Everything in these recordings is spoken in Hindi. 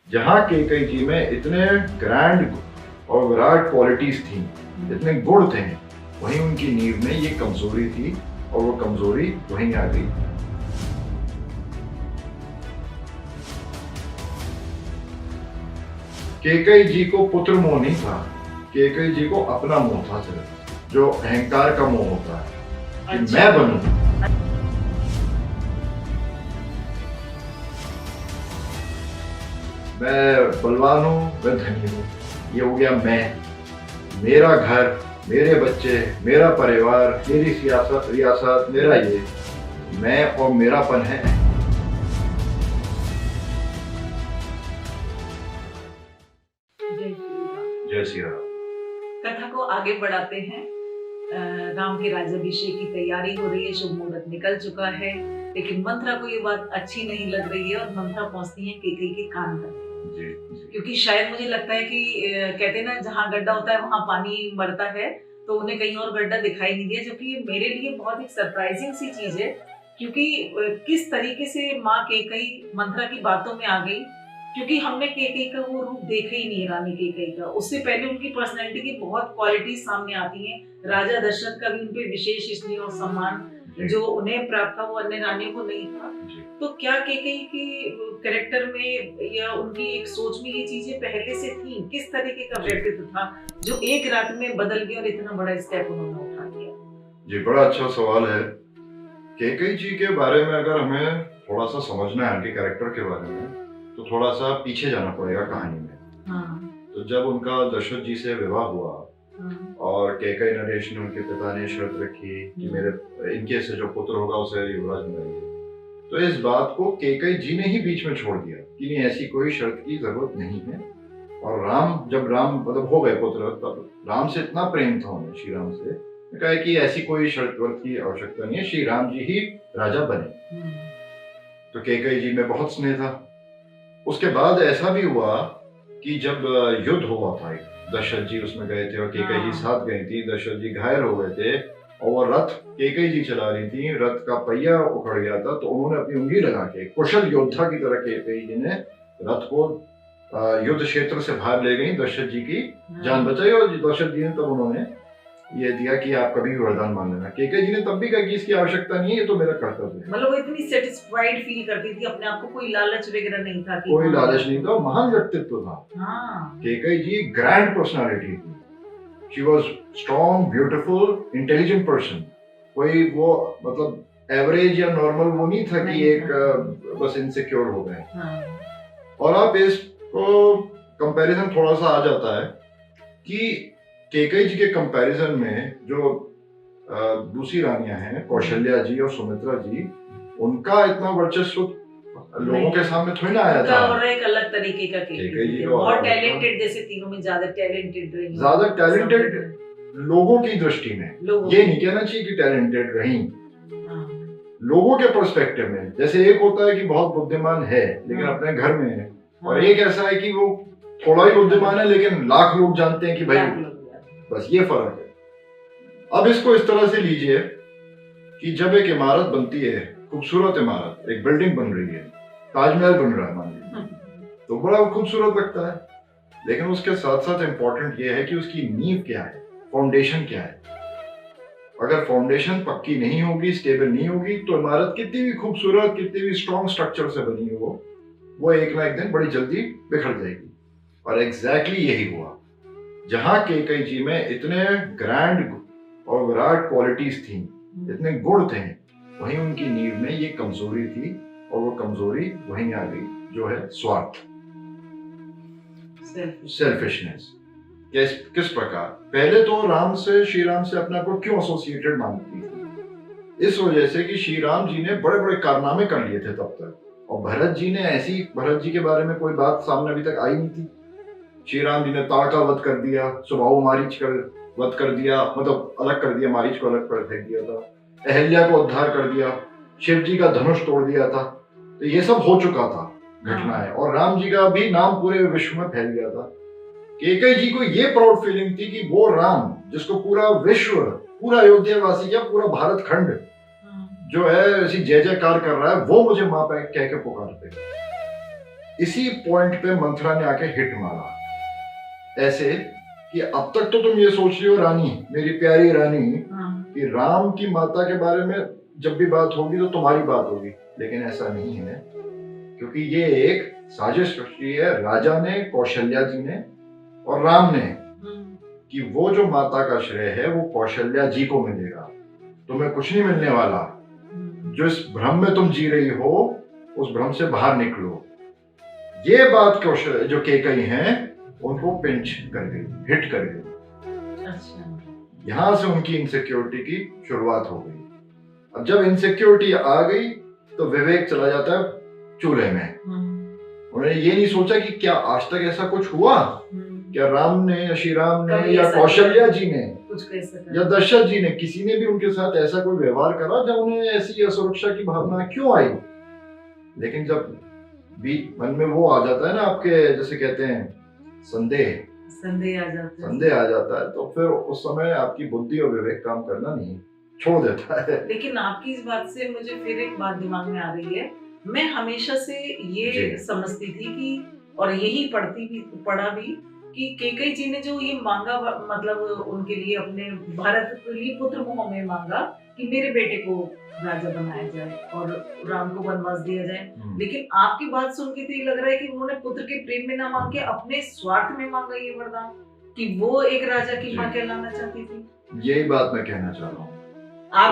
जहाँ केकई जी में इतने ग्रैंड और विराट क्वालिटीज थी, इतने गुण थे, वहीं उनकी नींव में ये कमजोरी थी और वो कमजोरी वहीं आ गई। केकई जी को पुत्र मोह नहीं था, केकई जी को अपना मोह था, सिर्फ जो अहंकार का मोह होता है कि मैं बनूं। मैं बलवान हूँ, मैं धनी हूँ, ये हो गया मैं, मेरा घर, मेरे बच्चे, मेरा परिवार, मेरी सियासत रियासत, मेरा ये मैं और मेरापन है। जय श्री राम। कथा को आगे बढ़ाते हैं। राम के राज्याभिषेक की तैयारी हो रही है, शुभ मुहूर्त निकल चुका है, लेकिन मंत्रा को ये बात अच्छी नहीं लग रही है और मंत्रा पहुंचती है केकई के कान तक। क्योंकि शायद मुझे लगता है कि कहते हैं ना, जहाँ गड्ढा होता है वहां पानी मरता है, तो उन्हें कहीं और गड्ढा दिखाई नहीं दिया, जो कि मेरे लिए बहुत एक सरप्राइजिंग सी चीज है। क्योंकि किस तरीके से माँ केकई मंत्रा की बातों में आ गई, क्योंकि हमने केकई का वो रूप देखा ही नहीं है, रानी केकई का। उससे पहले उनकी पर्सनैलिटी की बहुत क्वालिटी सामने आती हैं। राजा दशरथ का भी उनपे विशेष स्नेह और सम्मान जो उन्हें प्राप्त था, वो अन्य रानियों को नहीं था। तो क्या केकई की कैरेक्टर में या उनकी एक सोच में ये चीजें पहले से थी? किस तरीके का व्यक्तित्व था जो एक रात में बदल गया और इतना बड़ा स्टेप उन्होंने उठा लिया? जी, बड़ा अच्छा सवाल है। केकई जी के बारे में अगर हमें थोड़ा सा समझना है, उनके कैरेक्टर के बारे में, तो थोड़ा सा पीछे जाना पड़ेगा कहानी में। तो जब उनका दशरथ जी से विवाह हुआ और केकई नरेश ने, उनके पिता ने शर्त रखी कि मेरे इनके से जो पुत्र होगा उसे युवराज बनाएंगे, तो इस बात को केकई जी ने ही बीच में छोड़ दिया कि नहीं, ऐसी कोई शर्त की जरूरत नहीं है। और जब राम मतलब हो गए पुत्र, तब राम से इतना प्रेम था उन्हें, श्री राम से, कहा कि ऐसी कोई शर्त वर्त की आवश्यकता नहीं है, श्री राम जी ही राजा बने। तो केकई जी में बहुत स्नेह था। उसके बाद ऐसा भी हुआ कि जब युद्ध हुआ था, दशरथ जी उसमें गए थे और केकई जी साथ गई थी, दशरथ जी घायल हो गए थे और वो रथ केकई जी चला रही थी, रथ का पहिया उखड़ गया था, तो उन्होंने अपनी उंगली लगा के कुशल योद्धा की तरह केकई जी ने रथ को युद्ध क्षेत्र से बाहर ले गई, दशरथ जी की जान बचाई। और दशरथ जी ने तब उन्होंने ये दिया कि आप कभी भी वरदान मांग लेना। केकई जी ने तब भी कहा कि इसकी आवश्यकता नहीं है, ये तो मेरा कर्तव्य है। मतलब वो इतनी सेटिस्फाइड फील करती थी अपने आप को, कोई लालच वगैरह नहीं था। कोई लालच नहीं था, महान व्यक्तित्व था। केकई जी ग्रैंड पर्सनालिटी थी। She was strong, beautiful, intelligent person. कोई वो मतलब एवरेज या नॉर्मल वो नहीं था कि एक बस इनसिक्योर हो गए। और आप इसको कंपैरिजन थोड़ा सा आ जाता है कि केकई जी के कंपैरिजन में जो दूसरी रानियां हैं, कौशल्या जी और सुमित्रा जी, उनका इतना वर्चस्व लोगों के सामने थोड़ी ना आया था। और एक अलग तरीके का केकई जी बहुत टैलेंटेड, जैसे तीनों में ज्यादा टैलेंटेड लोगों की दृष्टि में। ये नहीं कहना चाहिए कि टैलेंटेड रही, लोगों के पर्सपेक्टिव में। जैसे एक होता है कि बहुत बुद्धिमान है लेकिन अपने घर में है, और एक ऐसा है कि वो थोड़ा ही बुद्धिमान है लेकिन लाख लोग जानते हैं कि भाई, बस ये फर्क है। अब इसको इस तरह से लीजिए कि जब एक इमारत बनती है, खूबसूरत इमारत, एक बिल्डिंग बन रही है, ताजमहल बन रहा है मान लीजिए, तो बड़ा खूबसूरत लगता है, लेकिन उसके साथ साथ इम्पोर्टेंट ये है कि उसकी नींव क्या है, फाउंडेशन क्या है। अगर फाउंडेशन पक्की नहीं होगी, स्टेबल नहीं होगी, तो इमारत कितनी भी खूबसूरत, कितनी भी स्ट्रॉन्ग स्ट्रक्चर से बनी हो, वो एक ना एक दिन बड़ी जल्दी बिखर जाएगी। और एग्जैक्टली यही हुआ। जहाँ केकई जी में इतने ग्रैंड और विराट क्वालिटीज थी, इतने गुण थे, वहीं उनकी नींव में ये कमजोरी थी, और वो कमजोरी वहीं आ गई, जो है स्वार्थ, सेल्फिशनेस। किस प्रकार? पहले तो श्री राम से अपना को क्यों एसोसिएटेड मानती थी? इस वजह से कि श्री राम जी ने बड़े बड़े कारनामे कर लिए थे तब तक, और भरत जी के बारे में कोई बात सामने अभी तक आई नहीं थी। श्री राम जी ने ताड़ का वध कर दिया, सुबाहु मारीच का वध कर दिया, मतलब अलग कर दिया, मारीच को अलग कर फेंक दिया था, अहल्या को उद्धार कर दिया, शिव जी का धनुष तोड़ दिया था। तो ये सब हो चुका था घटनाएं, और राम जी का भी नाम पूरे विश्व में फैल गया था। केकई जी को ये प्राउड फीलिंग थी कि वो राम, जिसको पूरा विश्व, पूरा अयोध्या वासी या पूरा भारत खंड जो है ऐसी जय जयकार कर रहा है, वो मुझे माँ पे कह के पुकारते। इसी पॉइंट पे मंथरा ने आके हिट मारा, ऐसे कि अब तक तो तुम ये सोच रही हो रानी, मेरी प्यारी रानी, कि राम की माता के बारे में जब भी बात होगी तो तुम्हारी बात होगी, लेकिन ऐसा नहीं है, क्योंकि ये एक साजिश रची है राजा ने, कौशल्या जी ने और राम ने, कि वो जो माता का श्रेय है वो कौशल्या जी को मिलेगा, तुम्हें कुछ नहीं मिलने वाला। जो इस भ्रम में तुम जी रही हो उस भ्रम से बाहर निकलो। ये बात जो केकई हैं उनको पिंच कर गई, हिट कर गई। अच्छा। यहां से उनकी इनसिक्योरिटी की शुरुआत हो गई। अब जब इनसिक्योरिटी आ गई तो विवेक चला जाता है चूल्हे में। उन्होंने ये नहीं सोचा कि क्या आज तक ऐसा कुछ हुआ, क्या राम ने या श्री राम ने या कौशल्या जी ने या दशरथ जी ने, किसी ने भी उनके साथ ऐसा कोई व्यवहार करा जब उन्हें ऐसी असुरक्षा की भावना क्यों आई। लेकिन जब बीच मन में वो आ जाता है ना, आपके जैसे कहते हैं संदेह आ जाता है, तो फिर उस समय आपकी बुद्धि और विवेक काम करना नहीं छोड़ देता है। लेकिन आपकी इस बात से मुझे फिर एक बात दिमाग में आ रही है। मैं हमेशा से ये समझती थी कि, और यही पढ़ा भी कि केकई जी ने जो ये मांगा, मतलब उनके लिए अपने भारत के लिए पुत्र मोह में मांगा कि मेरे बेटे को राजा बनाया जाए और राम को वनवास दिया जाए। लेकिन आपकी बात सुन के तो ये लग रहा है कि उन्होंने पुत्र के प्रेम में ना मांग के अपने स्वार्थ में मांगा ये वरदान, कि वो एक राजा की मां कहलाना चाहती थी। यही बात मैं कहना चाह रहा हूँ।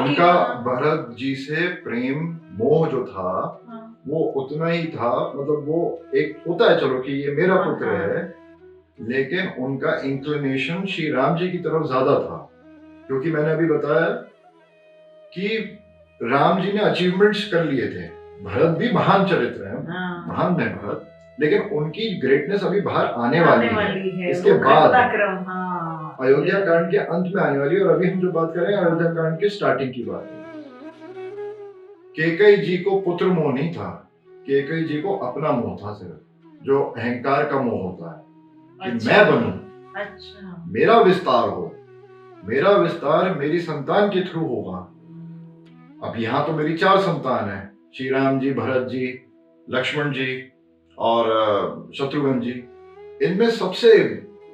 उनका भरत जी से प्रेम मोह जो था वो उतना ही था, मतलब वो एक होता है चलो कि ये मेरा पुत्र है, लेकिन उनका इंक्लिनेशन श्री राम जी की तरफ ज्यादा था। क्योंकि मैंने अभी बताया कि राम जी ने अचीवमेंट्स कर लिए थे, भरत भी महान चरित्र है, महान है भरत, लेकिन उनकी ग्रेटनेस अभी बाहर आने वाली है। इसके बाद अयोध्या कांड के अंत में आने वाली है, और अभी हम जो बात कर रहे हैं अयोध्या कांड के स्टार्टिंग की बात है। केकई जी को पुत्र मोह नहीं था, केकई जी को अपना मोह था, सिर्फ जो अहंकार का मोह होता है कि मैं बनूं, मेरा विस्तार हो, मेरा विस्तार मेरी संतान के थ्रू होगा। अब यहाँ तो मेरी 4 संतान है, श्री राम जी, भरत जी, लक्ष्मण जी और शत्रुघ्न जी। इनमें सबसे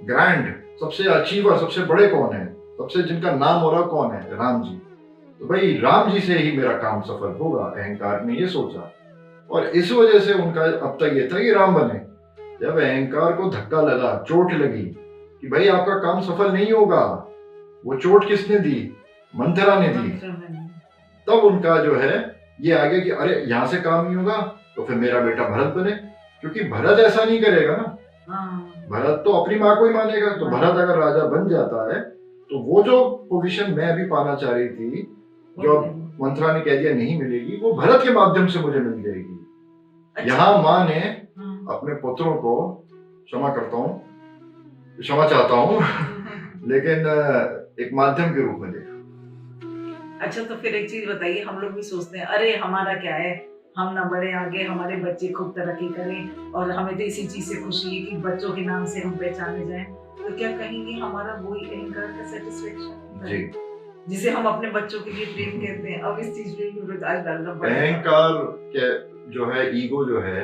ग्रैंड, सबसे अचीवर, सबसे बड़े कौन है, सबसे जिनका नाम हो रहा कौन है, राम जी। तो भाई राम जी से ही मेरा काम सफल होगा, अहंकार ने ये सोचा। और इस वजह से उनका अब तक ये था कि राम बने। जब अहंकार को धक्का लगा, चोट लगी कि भाई आपका काम सफल नहीं होगा, वो चोट किसने दी, मंथरा ने दी, तब उनका जो है ये आ गया कि अरे यहाँ से काम नहीं होगा तो फिर मेरा बेटा भरत बने। क्योंकि भरत ऐसा नहीं करेगा ना, भरत तो अपनी माँ को ही मानेगा। तो भरत अगर राजा बन जाता है तो वो जो पोजीशन मैं अभी पाना चाह रही थी, जो मंथरा ने कह दिया नहीं मिलेगी, वो भरत के माध्यम से मुझे मिल जाएगी। अच्छा। यहाँ माँ ने अपने पुत्रों को क्षमा चाहता हूँ लेकिन एक माध्यम के रूप में देखा। अच्छा, तो फिर एक चीज बताइए, हम लोग भी सोचते हैं अरे हमारा क्या है, हम ना बड़े आगे, हमारे बच्चे खूब तरक्की करें और हमें तो इसी चीज से खुशी है कि बच्चों के नाम से हम पहचाने जाएं। तो क्या कहेंगे हमारा वही अहंकार का सेटिस्फेक्शन जी, जिसे हम अपने बच्चों के लिए प्रेम कहते हैं, अब इस चीज पे भी प्रकाश डालना पड़ेगा। अहंकार के जो है, ईगो जो है,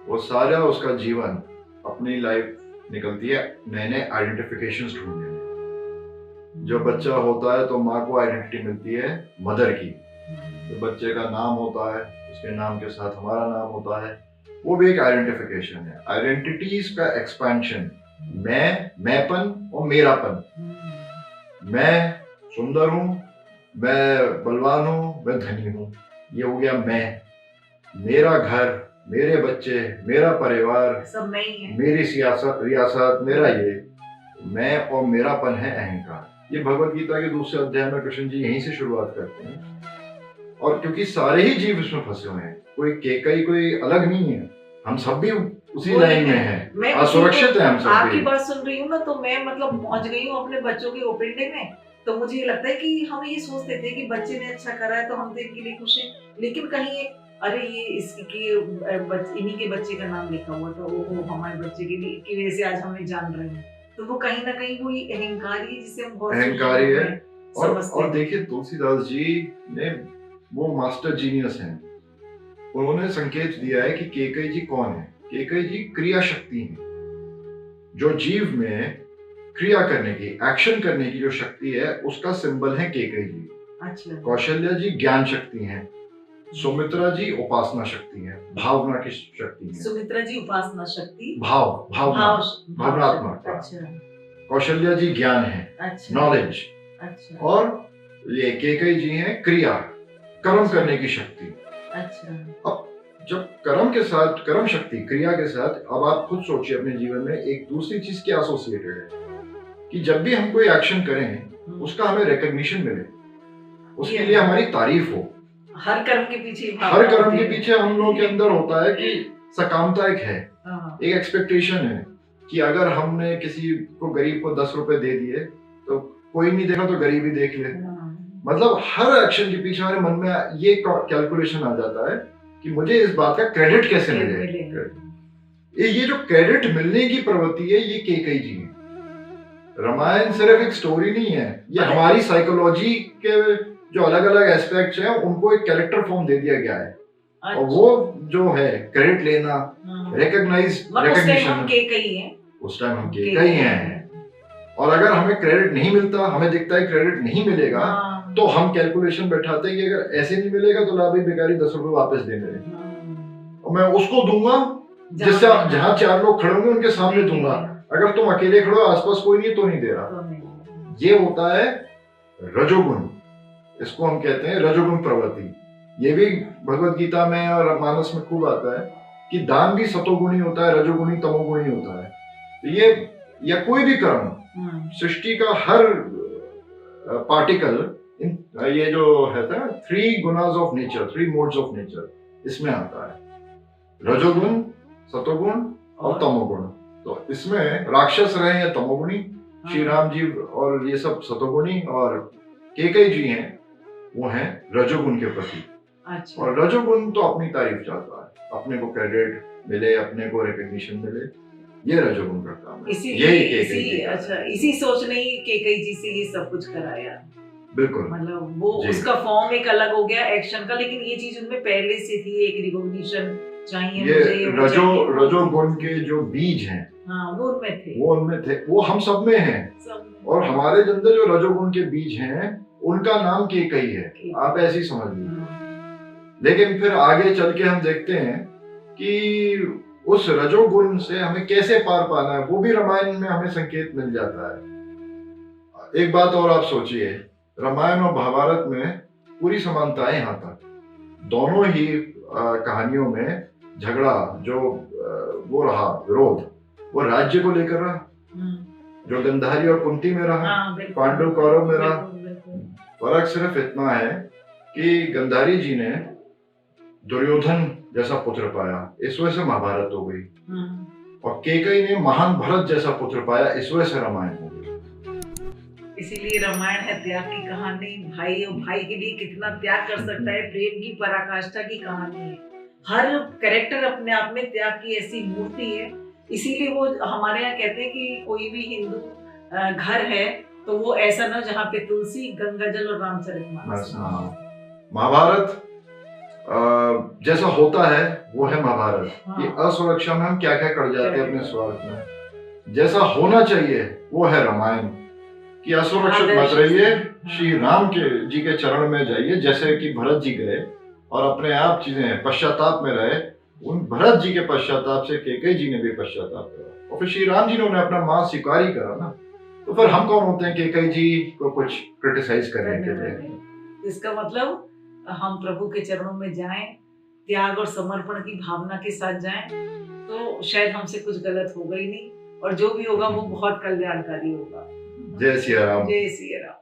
वो सारा उसका जीवन, अपनी लाइफ निकलती है नए नए आइडेंटिफिकेशंस ढूंढने में। जो बच्चा होता है तो माँ को आइडेंटिटी मिलती है मदर की, तो बच्चे का नाम होता है, उसके नाम के साथ हमारा नाम होता है, वो भी एक आइडेंटिफिकेशन है। आइडेंटिटीज का एक्सपेंशन, मैंपन और मेरापन। मैं सुंदर हूँ, मैं बलवान हूँ, मैं धनी हूँ, ये हो गया मैं। मेरा घर, मेरे बच्चे, मेरा परिवार, सब मैं ही है, मेरी रियासत, मेरा ये मैं और मेरापन है अहंकार। ये भगवत गीता के 2 अध्याय में कृष्ण जी यहीं से शुरुआत करते हैं। और क्योंकि सारे ही जीव इसमें फंसे हुए हैं, कोई केकई कोई अलग नहीं है, हम सब भी उसी लाइन में हैं, असुरक्षित है हम सब। आपकी बात सुन रही हूँ ना, तो मैं मतलब पहुंच गई हूँ अपने बच्चों के ओपन में। तो मुझे ये लगता है कि हम ये सोचते थे कि बच्चे ने अच्छा करा है तो हम तो इनके लिए खुश हैं, लेकिन कहीं अरे ये इन्हीं के बच्चे का नाम लिखा हुआ तो वो हमारे बच्चे के लिए की वजह से आज हमें जान रहे हैं। तो वो कहीं ना कहीं वही अहंकारी, जिसे हम बहुत अहंकारी है। और देखिए तुलसीदास जी ने, वो मास्टर जीनियस हैं, उन्होंने संकेत दिया है कि केकई जी कौन है। केकई जी क्रिया शक्ति है, जो जीव में क्रिया करने की, एक्शन करने की जो शक्ति है, उसका सिंबल है केकई जी। अच्छा। कौशल्या जी ज्ञान शक्ति है, सुमित्रा जी उपासना शक्ति है, भावना की शक्ति है। सुमित्रा जी उपासना शक्ति, भावनात्मक। अच्छा। कौशल्या जी ज्ञान है, अच्छा, नॉलेज। अच्छा। और ये केकई जी हैं क्रिया, कर्म करने की शक्ति। अच्छा। अब जब कर्म के साथ, कर्म शक्ति, क्रिया के साथ, अब आप खुद सोचिए अपने जीवन में एक दूसरी चीज क्या एसोसिएटेड है कि जब भी हम कोई एक्शन करें उसका हमें रिकॉग्निशन मिले, उसके लिए हमारी तारीफ हो। हर कर्म के पीछे हम लोगों के अंदर होता है कि सकामता एक है, एक एक्सपेक्टेशन है कि अगर हमने किसी को, गरीब को 10 रुपए दे दिए तो कोई नहीं देखा तो गरीब ही देख ले। मतलब हर एक्शन के पीछे हमारे मन में ये कैलकुलेशन आ जाता है कि मुझे इस बात का क्रेडिट कैसे मिले। ये जो क्रेडिट मिलने की प्रवृत्ति है, ये केकई जी है। रामायण सिर्फ एक स्टोरी नहीं है, ये हमारी साइकोलॉजी के जो अलग अलग एस्पेक्ट्स हैं उनको एक कैरेक्टर फॉर्म दे दिया गया है। अच्छा। और वो जो है क्रेडिट लेना, रिकॉग्निशन, उस टाइम हम केकई हैं। और अगर हमें क्रेडिट नहीं मिलता, हमें दिखता है क्रेडिट नहीं मिलेगा, तो हम कैलकुलेशन बैठाते हैं कि अगर ऐसे नहीं मिलेगा तो ला भाई बेकारी 10 रुपए वापस दे मेरे, और मैं उसको दूंगा जिससे जहाँ 4 लोग खड़े होंगे उनके सामने दूंगा। अगर तुम अकेले खड़े हो, आसपास कोई नहीं तो नहीं दे रहा। ये होता है रजोगुण, इसको हम कहते हैं रजोगुण प्रवृत्ति। ये भी भगवत गीता में और मानस में खूब आता है कि दान भी सतोगुणी होता है, रजोगुणी तमोगुणी होता है। तो ये, या कोई भी कर्म, सृष्टि का हर पार्टिकल, ये जो है ना 3 gunas of nature, 3 modes of nature, इसमें आता है रजोगुण, सतोगुण और तमोगुण। तो इसमें राक्षस रहे या तमोगुणी, श्री राम जी और ये सब सतोगुणी, और केकई जी हैं वो हैं रजोगुण के प्रति। अच्छा। और रजोगुण तो अपनी तारीफ चाहता है, अपने को क्रेडिट मिले, अपने को रिकॉग्निशन मिले, ये रजोगुण का काम है। इसी सोच ने ही केकई जी से ये सब कुछ कराया। बिल्कुल, मतलब वो उसका फॉर्म एक अलग हो गया एक्शन का, लेकिन ये चीज उनमें पहले से थी, एक रिकॉग्निशन चाहिए। ये रजोगुण के जो बीज हैं, वो उनमें थे, वो हम सब में हैं। और हमारे अंदर जो रजोगुण के बीज हैं उनका नाम केकई है, आप ऐसे ही समझ लीजिए। लेकिन फिर आगे चल के हम देखते हैं कि उस रजोगुण से हमें कैसे पार पाना है, वो भी रामायण में हमें संकेत मिल जाता है। एक बात और आप सोचिए, रामायण और महाभारत में पूरी समानताएं यहाँ तक, दोनों ही कहानियों में झगड़ा जो वो रहा, विरोध, वो राज्य को लेकर रहा, जो गंधारी और कुंती में रहा, पांडव कौरव में रहा। फर्क सिर्फ इतना है कि गंधारी जी ने दुर्योधन जैसा पुत्र पाया, इस वजह से महाभारत हो गई, और केकई ने महान भरत जैसा पुत्र पाया, इस वजह से रामायण हो गई। इसीलिए रामायण है त्याग की कहानी। भाई और भाई के लिए कितना त्याग कर सकता है, प्रेम की पराकाष्ठा की कहानी है। हर कैरेक्टर अपने आप में त्याग की ऐसी मूर्ति है। इसीलिए वो हमारे यहाँ कहते हैं कि कोई भी हिंदू घर है तो वो ऐसा ना जहाँ पे तुलसी, गंगा जल और रामचरितमानस। महाभारत जैसा होता है वो है महाभारत। ये असुरक्षा में हम क्या क्या कर जाते हैं अपने स्वार्थ में। जैसा होना चाहिए वो है रामायण, कि असुरक्षित मत रहिए, श्री राम के जी के चरण में जाइए, जैसे कि भरत जी गए और अपने आप चीजें पश्चाताप में रहे। उन भरत जी के पश्चाताप से केकई जी ने भी पश्चाताप करा, और फिर श्री राम जी ने उन्हें अपना मां स्वीकार ही करा ना। तो फिर हम कौन होते हैं केकई जी को कुछ क्रिटिसाइज करने के लिए। इसका मतलब हम प्रभु के चरणों में जाएं, त्याग और समर्पण की भावना के साथ जाएं, तो शायद हमसे कुछ गलत होगा ही नहीं, और जो भी होगा वो बहुत कल्याणकारी होगा। जय सिया राम। जय सिया राम।